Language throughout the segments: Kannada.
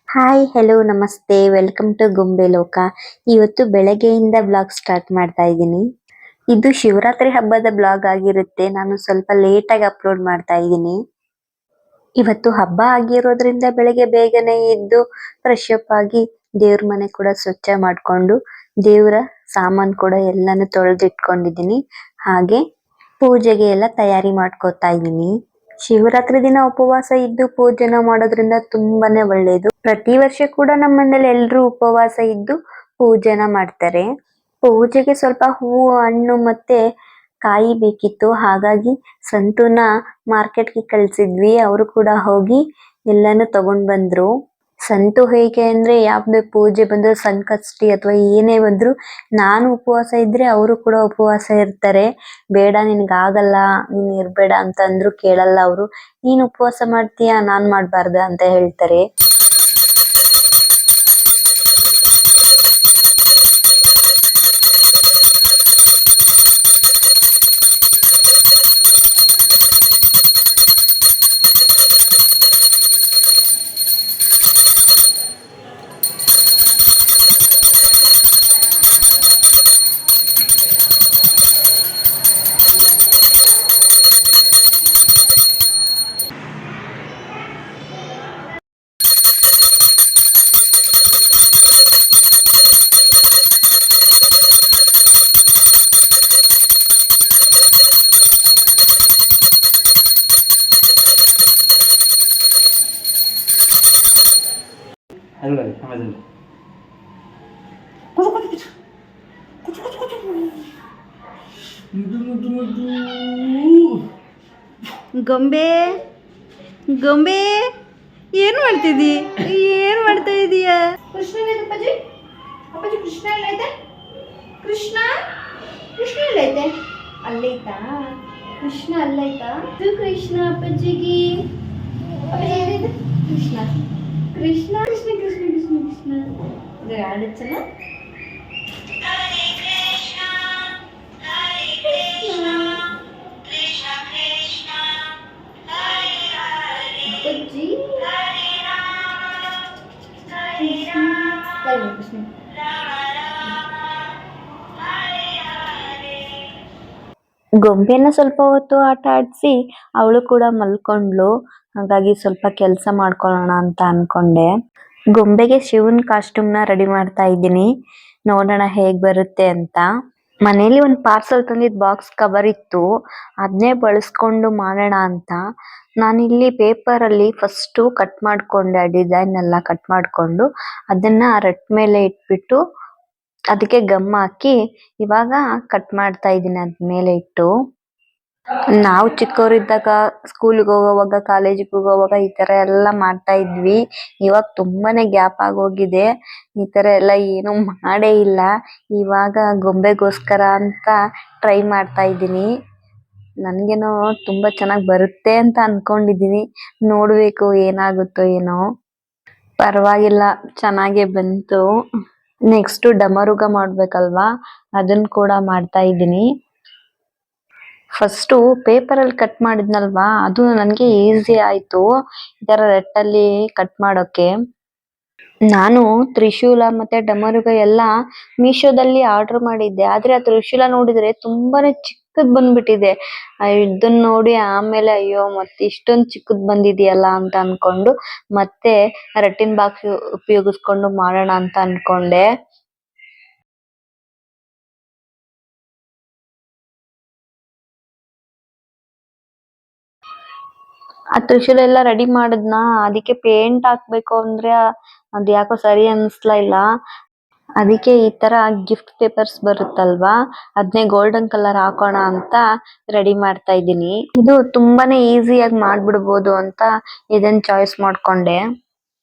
ಹಾಯ್ ಹೆಲೋ ನಮಸ್ತೆ ವೆಲ್ಕಮ್ ಟು ಗೊಂಬೆ ಲೋಕ. ಇವತ್ತು ಬೆಳಗ್ಗೆಯಿಂದ ಬ್ಲಾಗ್ ಸ್ಟಾರ್ಟ್ ಮಾಡ್ತಾ ಇದ್ದೀನಿ. ಇದು ಶಿವರಾತ್ರಿ ಹಬ್ಬದ ಬ್ಲಾಗ್ ಆಗಿರುತ್ತೆ. ನಾನು ಸ್ವಲ್ಪ ಲೇಟ್ ಆಗಿ ಅಪ್ಲೋಡ್ ಮಾಡ್ತಾ ಇದ್ದೀನಿ. ಇವತ್ತು ಹಬ್ಬ ಆಗಿರೋದ್ರಿಂದ ಬೆಳಗ್ಗೆ ಬೇಗನೆ ಎದ್ದು ಫ್ರೆಶ್ ಅಪ್ ಆಗಿ ದೇವ್ರ ಮನೆ ಕೂಡ ಸ್ವಚ್ಛ ಮಾಡ್ಕೊಂಡು ದೇವರ ಸಾಮಾನ್ ಕೂಡ ಎಲ್ಲಾನು ತೊಳೆದಿಟ್ಕೊಂಡಿದ್ದೀನಿ. ಹಾಗೆ ಪೂಜೆಗೆ ಎಲ್ಲ ತಯಾರಿ ಮಾಡ್ಕೋತಾ ಇದ್ದೀನಿ. ಶಿವರಾತ್ರಿ ದಿನ ಉಪವಾಸ ಇದ್ದು ಪೂಜೆನ ಮಾಡೋದ್ರಿಂದ ತುಂಬಾನೇ ಒಳ್ಳೇದು. ಪ್ರತಿ ವರ್ಷ ಕೂಡ ನಮ್ಮ ಮನೇಲಿ ಎಲ್ರು ಉಪವಾಸ ಇದ್ದು ಪೂಜೆನ ಮಾಡ್ತಾರೆ. ಪೂಜೆಗೆ ಸ್ವಲ್ಪ ಹೂವು ಹಣ್ಣು ಮತ್ತೆ ಕಾಯಿ ಬೇಕಿತ್ತು. ಹಾಗಾಗಿ ಸಂತೂನ ಮಾರ್ಕೆಟ್ಗೆ ಕಳ್ಸಿದ್ವಿ. ಅವರು ಕೂಡ ಹೋಗಿ ಎಲ್ಲಾನು ತಗೊಂಡ್ ಬಂದ್ರು. ಸಂತು ಹೇಗೆ ಅಂದ್ರೆ ಯಾವ್ದೇ ಪೂಜೆ ಬಂದ್ರು ಸಂಕಷ್ಟಿ ಅಥವಾ ಏನೇ ಬಂದ್ರು ನಾನು ಉಪವಾಸ ಇದ್ರೆ ಅವರು ಕೂಡ ಉಪವಾಸ ಇರ್ತಾರೆ. ಬೇಡ ನಿನ್ಗೆ ಆಗಲ್ಲ ನೀನ್ ಇರ್ಬೇಡ ಅಂತ ಅಂದ್ರು ಕೇಳಲ್ಲ ಅವರು. ನೀನ್ ಉಪವಾಸ ಮಾಡ್ತೀಯಾ ನಾನ್ ಮಾಡ್ಬಾರ್ದ ಅಂತ ಹೇಳ್ತಾರೆ. ಗೊಂಬೆ ಗೊಂಬೆ ಏನ್ ಮಾಡ್ತಿದ್ದಿ? ಏನ್ ಮಾಡ್ತಾ ಇದೀಯ? ಕೃಷ್ಣ ಅಪ್ಪಾಜಿ ಅಪ್ಪಾಜಿ ಕೃಷ್ಣ ಎಲ್ಲೈತೆ? ಕೃಷ್ಣ ಕೃಷ್ಣ ಎಲ್ಲೈತೆ? ಅಲ್ಲೈತಾ ಕೃಷ್ಣ? ಅಲ್ಲೈತಾ? ಇದು ಕೃಷ್ಣ ಅಪ್ಪಾಜಿಗೆ ಕೃಷ್ಣ ಕೃಷ್ಣ ಕೃಷ್ಣ ಕೃಷ್ಣ ಕೃಷ್ಣ ಕೃಷ್ಣ ಆಡಚ್ಚಲ್ಲ. ಗೊಂಬೆನ ಸ್ವಲ್ಪ ಹೊತ್ತು ಆಟ ಆಡ್ಸಿ ಅವಳು ಕೂಡ ಮಲ್ಕೊಂಡ್ಲು. ಹಾಗಾಗಿ ಸ್ವಲ್ಪ ಕೆಲಸ ಮಾಡ್ಕೊಳ್ಳೋಣ ಅಂತ ಅನ್ಕೊಂಡೆ. ಗೊಂಬೆಗೆ ಶಿವನ್ ಕಾಸ್ಟ್ಯೂಮ್ ನ ರೆಡಿ ಮಾಡ್ತಾ ಇದ್ದೀನಿ. ನೋಡೋಣ ಹೇಗ್ ಬರುತ್ತೆ ಅಂತ. ಮನೇಲಿ ಒಂದು ಪಾರ್ಸಲ್ ತಂದಿದ್ ಬಾಕ್ಸ್ ಕವರ್ ಇತ್ತು. ಅದನ್ನೇ ಬಳಸ್ಕೊಂಡು ಮಾಡೋಣ ಅಂತ ನಾನಿಲ್ಲಿ ಪೇಪರ್ ಅಲ್ಲಿ ಫಸ್ಟ್ ಕಟ್ ಮಾಡ್ಕೊಂಡೆ. ಡಿಸೈನ್ ಎಲ್ಲ ಕಟ್ ಮಾಡ್ಕೊಂಡು ಅದನ್ನ ರಟ್ ಮೇಲೆ ಇಟ್ಬಿಟ್ಟು ಅದಕ್ಕೆ ಗಮ್ ಹಾಕಿ ಇವಾಗ ಕಟ್ ಮಾಡ್ತಾ ಇದ್ದೀನಿ ಅದ್ ಮೇಲೆ ಇಟ್ಟು. ನಾವು ಚಿಕ್ಕವರಿದ್ದಾಗ ಸ್ಕೂಲ್ಗೆ ಹೋಗೋವಾಗ ಕಾಲೇಜಿಗೆ ಹೋಗೋವಾಗ ಈ ತರ ಎಲ್ಲ ಮಾಡ್ತಾ ಇದ್ವಿ. ಇವಾಗ ತುಂಬಾನೇ ಗ್ಯಾಪ್ ಆಗೋಗಿದೆ. ಈ ತರ ಎಲ್ಲ ಏನು ಮಾಡೇ ಇಲ್ಲ. ಇವಾಗ ಗೊಂಬೆಗೋಸ್ಕರ ಅಂತ ಟ್ರೈ ಮಾಡ್ತಾ ಇದ್ದೀನಿ. ನನ್ಗೇನೋ ತುಂಬಾ ಚೆನ್ನಾಗ್ ಬರುತ್ತೆ ಅಂತ ಅನ್ಕೊಂಡಿದೀನಿ. ನೋಡ್ಬೇಕು ಏನಾಗುತ್ತೋ ಏನೋ. ಪರವಾಗಿಲ್ಲ ಚೆನ್ನಾಗೇ ಬಂತು. ನೆಕ್ಸ್ಟ್ ಡಮರುಗ ಮಾಡ್ಬೇಕಲ್ವಾ ಅದನ್ನ ಕೂಡ ಮಾಡ್ತಾ ಇದ್ದೀನಿ. ಫಸ್ಟ್ ಪೇಪರ್ ಅಲ್ಲಿ ಕಟ್ ಮಾಡಿದ್ನಲ್ವಾ ಅದು ನನ್ಗೆ ಈಸಿ ಆಯ್ತು ಈ ತರ ರೆಟ್ಟಲ್ಲಿ ಕಟ್ ಮಾಡೋಕೆ. ನಾನು ತ್ರಿಶೂಲ ಮತ್ತೆ ಡಮರುಗ ಎಲ್ಲ ಮೀಶೋದಲ್ಲಿ ಆರ್ಡರ್ ಮಾಡಿದ್ದೆ. ಆದ್ರೆ ಆ ತ್ರಿಶೂಲ ನೋಡಿದ್ರೆ ತುಂಬಾನೇ ಚಿಕ್ಕದ್ ಬಂದ್ಬಿಟ್ಟಿದೆ. ಇದನ್ನ ನೋಡಿ ಆಮೇಲೆ ಅಯ್ಯೋ ಮತ್ತೆ ಇಷ್ಟೊಂದು ಚಿಕ್ಕದ್ ಬಂದಿದೆಯಲ್ಲ ಅಂತ ಅನ್ಕೊಂಡು ಮತ್ತೆ ರಟ್ಟಿನ ಬಾಕ್ಸ್ ಉಪಯೋಗಿಸ್ಕೊಂಡು ಮಾಡೋಣ ಅಂತ ಅನ್ಕೊಂಡೆ. ಆ ತ್ರಿಶೂಲ ಎಲ್ಲ ರೆಡಿ ಮಾಡಿದ್ನ ಅದಕ್ಕೆ ಪೇಂಟ್ ಹಾಕ್ಬೇಕು ಅಂದ್ರೆ ಅದ್ ಯಾಕೋ ಸರಿ ಅನ್ಸ್ಲಾ ಇಲ್ಲ. ಅದಕ್ಕೆ ಈ ತರ ಗಿಫ್ಟ್ ಪೇಪರ್ಸ್ ಬರುತ್ತಲ್ವಾ ಅದನ್ನೇ ಗೋಲ್ಡನ್ ಕಲರ್ ಹಾಕೋಣ ಅಂತ ರೆಡಿ ಮಾಡ್ತಾ ಇದ್ದೀನಿ. ಇದು ತುಂಬಾನೇ ಈಸಿಯಾಗಿ ಮಾಡ್ಬಿಡ್ಬೋದು ಅಂತ ಇದನ್ನ ಚಾಯ್ಸ್ ಮಾಡ್ಕೊಂಡೆ.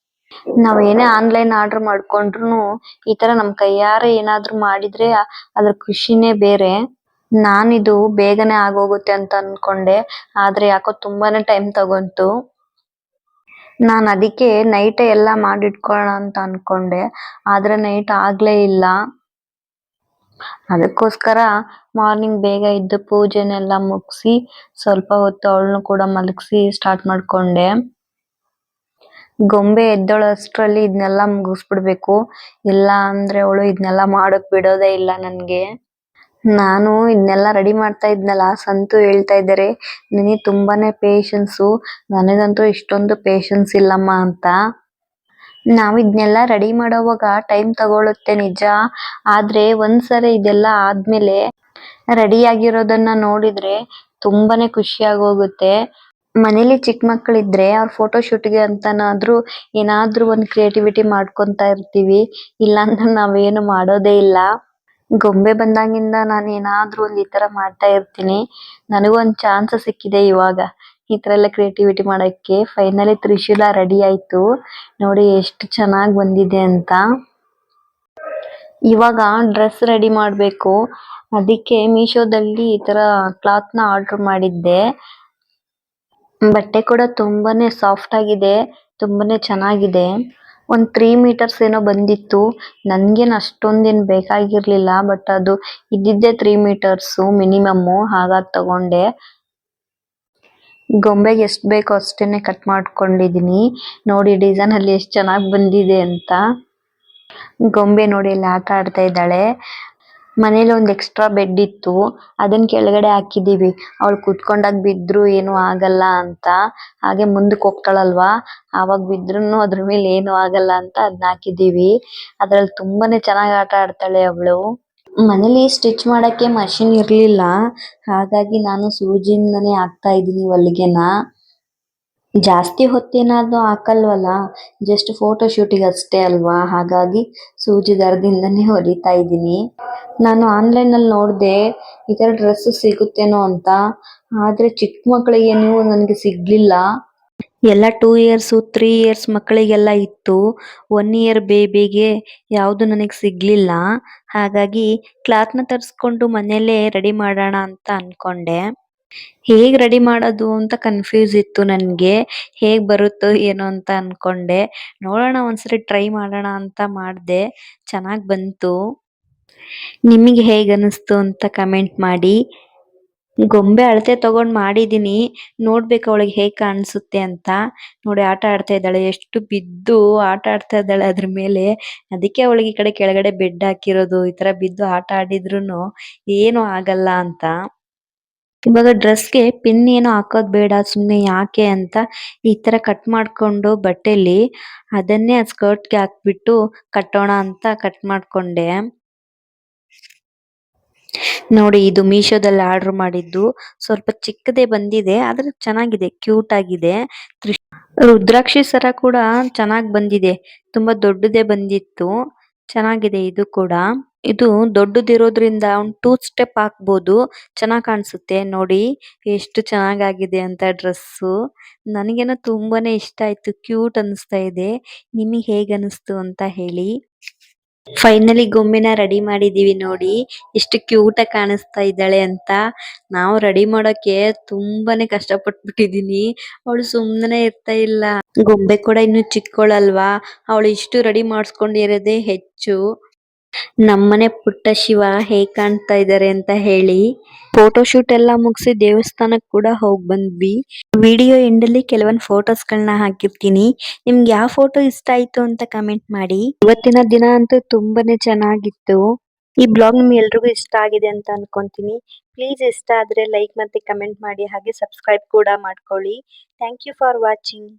ನಾವ್ ಏನೇ ಆನ್ಲೈನ್ ಆರ್ಡರ್ ಮಾಡ್ಕೊಂಡ್ರು ಈ ತರ ನಮ್ ಕೈಯಾರೆ ಏನಾದ್ರು ಮಾಡಿದ್ರೆ ಅದ್ರ ಖುಷಿನೇ ಬೇರೆ. ನಾನಿದು ಬೇಗನೆ ಆಗೋಗುತ್ತೆ ಅಂತ ಅನ್ಕೊಂಡೆ ಆದ್ರೆ ಯಾಕೋ ತುಂಬಾನೇ ಟೈಮ್ ತಗೊಂತು. ನಾನ್ ಅದಕ್ಕೆ ನೈಟ್ ಎಲ್ಲ ಮಾಡಿಟ್ಕೊಳ್ಳೋಣ ಅಂತ ಅನ್ಕೊಂಡೆ ಆದ್ರೆ ನೈಟ್ ಆಗ್ಲೇ ಇಲ್ಲ. ಅದಕ್ಕೋಸ್ಕರ ಮಾರ್ನಿಂಗ್ ಬೇಗ ಎದ್ದು ಪೂಜೆನೆಲ್ಲ ಮುಗಿಸಿ ಸ್ವಲ್ಪ ಹೊತ್ತು ಅವಳನ್ನು ಕೂಡ ಮಲಗಿಸಿ ಸ್ಟಾರ್ಟ್ ಮಾಡ್ಕೊಂಡೆ. ಗೊಂಬೆ ಎದ್ದೇಳೋಷ್ಟ್ರಲ್ಲಿ ಇದನ್ನೆಲ್ಲ ಮುಗಿಸ್ಬಿಡ್ಬೇಕು, ಇಲ್ಲ ಅಂದ್ರೆ ಅವಳು ಇದನ್ನೆಲ್ಲ ಮಾಡಕ್ ಬಿಡೋದೇ ಇಲ್ಲ ನನ್ಗೆ. ನಾನು ಇದನ್ನೆಲ್ಲ ರೆಡಿ ಮಾಡ್ತಾ ಇದ್ನಲ್ಲ, ಸಂತು ಹೇಳ್ತಾ ಇದ್ದಾರೆ ನಿನಗೆ ತುಂಬಾನೇ ಪೇಷನ್ಸು, ನನಗಂತೂ ಇಷ್ಟೊಂದು ಪೇಷನ್ಸ್ ಇಲ್ಲಮ್ಮ ಅಂತ. ನಾವ್ ಇದನ್ನೆಲ್ಲ ರೆಡಿ ಮಾಡೋವಾಗ ಟೈಮ್ ತಗೊಳುತ್ತೆ ನಿಜ, ಆದ್ರೆ ಒಂದ್ಸರಿ ಇದೆಲ್ಲ ಆದ್ಮೇಲೆ ರೆಡಿ ಆಗಿರೋದನ್ನ ನೋಡಿದ್ರೆ ತುಂಬಾನೇ ಖುಷಿ ಆಗೋಗುತ್ತೆ. ಮನೇಲಿ ಚಿಕ್ಕ ಮಕ್ಕಳಿದ್ರೆ ಅವ್ರ ಫೋಟೋ ಶೂಟ್ಗೆ ಅಂತನಾದ್ರೂ ಏನಾದ್ರೂ ಒಂದ್ ಕ್ರಿಯೇಟಿವಿಟಿ ಮಾಡ್ಕೊಂತ ಇರ್ತೀವಿ, ಇಲ್ಲಾಂದ್ರೆ ನಾವೇನು ಮಾಡೋದೇ ಇಲ್ಲ. ಗೊಂಬೆ ಬಂದಾಗಿಂದ ನಾನು ಏನಾದ್ರೂ ಒಂದ್ ಈ ತರ ಮಾಡ್ತಾ ಇರ್ತೀನಿ. ನನಗೂ ಒಂದ್ ಚಾನ್ಸ್ ಸಿಕ್ಕಿದೆ ಇವಾಗ ಈ ತರ ಎಲ್ಲ ಕ್ರಿಯೇಟಿವಿಟಿ ಮಾಡಕ್ಕೆ. ಫೈನಲಿ ತ್ರಿಶೂಲ ರೆಡಿ ಆಯ್ತು, ನೋಡಿ ಎಷ್ಟು ಚೆನ್ನಾಗ್ ಬಂದಿದೆ ಅಂತ. ಇವಾಗ ಡ್ರೆಸ್ ರೆಡಿ ಮಾಡ್ಬೇಕು, ಅದಕ್ಕೆ ಮೀಶೋದಲ್ಲಿ ಈ ತರ ಕ್ಲಾತ್ ನ ಆರ್ಡರ್ ಮಾಡಿದ್ದೆ. ಬಟ್ಟೆ ಕೂಡ ತುಂಬಾನೇ ಸಾಫ್ಟ್ ಆಗಿದೆ, ತುಂಬಾನೇ ಚೆನ್ನಾಗಿದೆ. ಒಂದ್ 3 ಮೀಟರ್ಸ್ ಏನೋ ಬಂದಿತ್ತು, ನನ್ಗೇನ್ ಅಷ್ಟೊಂದೇನ್ ಬೇಕಾಗಿರ್ಲಿಲ್ಲ, ಬಟ್ ಅದು ಇದ್ದಿದ್ದೆ 3 ಮೀಟರ್ಸ್ ಮಿನಿಮಮ್, ಹಾಗಾಗಿ ತಗೊಂಡೆ. ಗೊಂಬೆಗೆ ಎಷ್ಟ್ ಬೇಕೋ ಅಷ್ಟೇನೆ ಕಟ್ ಮಾಡ್ಕೊಂಡಿದೀನಿ. ನೋಡಿ ಡಿಸೈನ್ ಅಲ್ಲಿ ಎಷ್ಟ್ ಚೆನ್ನಾಗ್ ಬಂದಿದೆ ಅಂತ. ಗೊಂಬೆ ನೋಡಿ ಅಲ್ಲಿ ಆಟ ಆಡ್ತಾ ಇದ್ದಾಳೆ. ಮನೇಲಿ ಒಂದ್ ಎಕ್ಸ್ಟ್ರಾ ಬೆಡ್ ಇತ್ತು, ಅದನ್ನ ಕೆಳಗಡೆ ಹಾಕಿದೀವಿ, ಅವಳು ಕುತ್ಕೊಂಡಾಗ ಬಿದ್ರು ಏನು ಆಗಲ್ಲ ಅಂತ. ಹಾಗೆ ಮುಂದಕ್ಕೆ ಹೋಗ್ತಾಳಲ್ವಾ, ಆವಾಗ ಬಿದ್ರುನು ಅದ್ರ ಮೇಲೆ ಏನು ಆಗಲ್ಲ ಅಂತ ಅದನ್ನ ಹಾಕಿದೀವಿ. ಅದ್ರಲ್ಲಿ ತುಂಬಾನೇ ಚೆನ್ನಾಗ್ ಆಟ ಆಡ್ತಾಳೆ ಅವಳು. ಮನೇಲಿ ಸ್ಟಿಚ್ ಮಾಡಕ್ಕೆ ಮಷಿನ್ ಇರ್ಲಿಲ್ಲ, ಹಾಗಾಗಿ ನಾನು ಸೂಜಿಯಿಂದನೇ ಹಾಕ್ತಾ ಇದೀನಿ ಹೊಲಿಗೆನ. ಜಾಸ್ತಿ ಹೊತ್ತೇನಾದ್ರೂ ಹಾಕಲ್ವಲ್ಲ, ಜಸ್ಟ್ ಫೋಟೋ ಶೂಟಿಗೆ ಅಷ್ಟೇ ಅಲ್ವಾ, ಹಾಗಾಗಿ ಸೂಜಿ ದಾರದಿಂದನೇ ಹೊಲಿತಾ ಇದ್ದೀನಿ. ನಾನು ಆನ್ಲೈನ್ ಅಲ್ಲಿ ನೋಡ್ದೆ ಈ ತರ ಡ್ರೆಸ್ ಸಿಗುತ್ತೇನೋ ಅಂತ, ಆದ್ರೆ ಚಿಕ್ಕ ಮಕ್ಕಳಿಗೇನು ನನ್ಗೆ ಸಿಗ್ಲಿಲ್ಲ. ಎಲ್ಲ 2 ಇಯರ್ಸ್ 3 ಇಯರ್ಸ್ ಮಕ್ಕಳಿಗೆಲ್ಲ ಇತ್ತು, 1 ಇಯರ್ ಬೇಬಿಗೆ ಯಾವ್ದು ನನಗೆ ಸಿಗ್ಲಿಲ್ಲ. ಹಾಗಾಗಿ ಕ್ಲಾತ್ ನ ತರಿಸ್ಕೊಂಡು ಮನೇಲೆ ರೆಡಿ ಮಾಡೋಣ ಅಂತ ಅನ್ಕೊಂಡೆ. ಹೇಗ್ ರೆಡಿ ಮಾಡೋದು ಅಂತ ಕನ್ಫ್ಯೂಸ್ ಇತ್ತು ನನ್ಗೆ, ಹೇಗ್ ಬರುತ್ತೋ ಏನೋ ಅಂತ ಅನ್ಕೊಂಡೆ. ನೋಡೋಣ ಒಂದ್ಸರಿ ಟ್ರೈ ಮಾಡೋಣ ಅಂತ ಮಾಡ್ದೆ, ಚೆನ್ನಾಗ್ ಬಂತು. ನಿಮಗೆ ಹೇಗ್ ಅನಿಸ್ತು ಅಂತ ಕಮೆಂಟ್ ಮಾಡಿ. ಗೊಂಬೆ ಅಳತೆ ತಗೊಂಡ್ ಮಾಡಿದೀನಿ, ನೋಡ್ಬೇಕು ಅವಳಿಗೆ ಹೇಗ್ ಕಾಣಿಸುತ್ತೆ ಅಂತ. ನೋಡಿ ಆಟ ಆಡ್ತಾ ಇದ್ದಾಳೆ, ಎಷ್ಟು ಬಿದ್ದು ಆಟ ಆಡ್ತಾ ಇದ್ದಾಳೆ ಅದ್ರ ಮೇಲೆ. ಅದಕ್ಕೆ ಅವಳಿಗೆ ಈ ಕಡೆ ಕೆಳಗಡೆ ಬೆಡ್ ಹಾಕಿರೋದು, ಈ ತರ ಬಿದ್ದು ಆಟ ಆಡಿದ್ರುನು ಏನು ಆಗಲ್ಲ ಅಂತ. ಇವಾಗ ಡ್ರೆಸ್ಗೆ ಪಿನ್ ಏನು ಹಾಕೋದ್ ಬೇಡ, ಸುಮ್ನೆ ಯಾಕೆ ಅಂತ ಈ ತರ ಕಟ್ ಮಾಡ್ಕೊಂಡು ಬಟ್ಟೆಲಿ ಅದನ್ನೇ ಆ ಸ್ಕರ್ಟ್ಗೆ ಹಾಕ್ಬಿಟ್ಟು ಕಟ್ಟೋಣ ಅಂತ ಕಟ್ ಮಾಡ್ಕೊಂಡೆ. ನೋಡಿ ಇದು ಮೀಶೋದಲ್ಲಿ ಆರ್ಡರ್ ಮಾಡಿದ್ದು, ಸ್ವಲ್ಪ ಚಿಕ್ಕದೇ ಬಂದಿದೆ, ಆದ್ರೆ ಚೆನ್ನಾಗಿದೆ, ಕ್ಯೂಟ್ ಆಗಿದೆ. ರುದ್ರಾಕ್ಷಿ ಸರ ಕೂಡ ಚೆನ್ನಾಗ್ ಬಂದಿದೆ, ತುಂಬಾ ದೊಡ್ಡದೇ ಬಂದಿತ್ತು, ಚೆನ್ನಾಗಿದೆ ಇದು ಕೂಡ. ಇದು ದೊಡ್ಡದಿರೋದ್ರಿಂದ ಒಂದು 2 ಸ್ಟೆಪ್ ಹಾಕ್ಬೋದು, ಚೆನ್ನಾಗ್ ಕಾಣಿಸುತ್ತೆ. ನೋಡಿ ಎಷ್ಟು ಚೆನ್ನಾಗಾಗಿದೆ ಅಂತ ಡ್ರೆಸ್ಸು, ನನಗೇನೋ ತುಂಬಾನೇ ಇಷ್ಟ ಆಯ್ತು, ಕ್ಯೂಟ್ ಅನಿಸ್ತಾ ಇದೆ. ನಿಮಗೆ ಹೇಗ್ ಅನಿಸ್ತು ಅಂತ ಹೇಳಿ. ಫೈನಲಿ ಗೊಂಬೆನ ರೆಡಿ ಮಾಡಿದೀವಿ, ನೋಡಿ ಎಷ್ಟು ಕ್ಯೂಟ್ ಆಗಿ ಕಾಣಿಸ್ತಾ ಇದ್ದಾಳೆ ಅಂತ. ನಾವು ರೆಡಿ ಮಾಡೋಕೆ ತುಂಬಾನೇ ಕಷ್ಟ ಪಟ್ಬಿಟ್ಟಿದೀನಿ, ಅವಳು ಸುಮ್ಮನೆ ಇರ್ತಾ ಇಲ್ಲ. ಗೊಂಬೆ ಕೂಡ ಇನ್ನು ಚಿಕ್ಕವಳಲ್ವಾ, ಅವಳು ಇಷ್ಟು ರೆಡಿ ಮಾಡಿಸ್ಕೊಂಡಿರೋದೇ ಹೆಚ್ಚು. ನಮ್ಮನೆ ಪುಟ್ಟ ಶಿವ ಹೇಗ್ ಕಾಣ್ತಾ ಇದ್ದಾರೆ ಅಂತ ಹೇಳಿ. ಫೋಟೋ ಶೂಟ್ ಎಲ್ಲ ಮುಗಿಸಿ ದೇವಸ್ಥಾನಕ್ ಕೂಡ ಹೋಗ್ ಬಂದ್ವಿ. ವಿಡಿಯೋ ಎಂಡಲ್ಲಿ ಕೆಲವೊಂದು ಫೋಟೋಸ್ ಗಳನ್ನ ಹಾಕಿರ್ತೀನಿ, ನಿಮ್ಗೆ ಯಾವ ಫೋಟೋ ಇಷ್ಟ ಆಯ್ತು ಅಂತ ಕಮೆಂಟ್ ಮಾಡಿ. ಇವತ್ತಿನ ದಿನ ಅಂತೂ ತುಂಬಾನೇ ಚೆನ್ನಾಗಿತ್ತು. ಈ ಬ್ಲಾಗ್ ನಿಮ್ಗೆ ಎಲ್ರಿಗೂ ಇಷ್ಟ ಆಗಿದೆ ಅಂತ ಅನ್ಕೊಂತೀನಿ. ಪ್ಲೀಸ್ ಇಷ್ಟ ಆದ್ರೆ ಲೈಕ್ ಮತ್ತೆ ಕಮೆಂಟ್ ಮಾಡಿ, ಹಾಗೆ ಸಬ್ಸ್ಕ್ರೈಬ್ ಕೂಡ ಮಾಡ್ಕೊಳ್ಳಿ. Thank you for watching.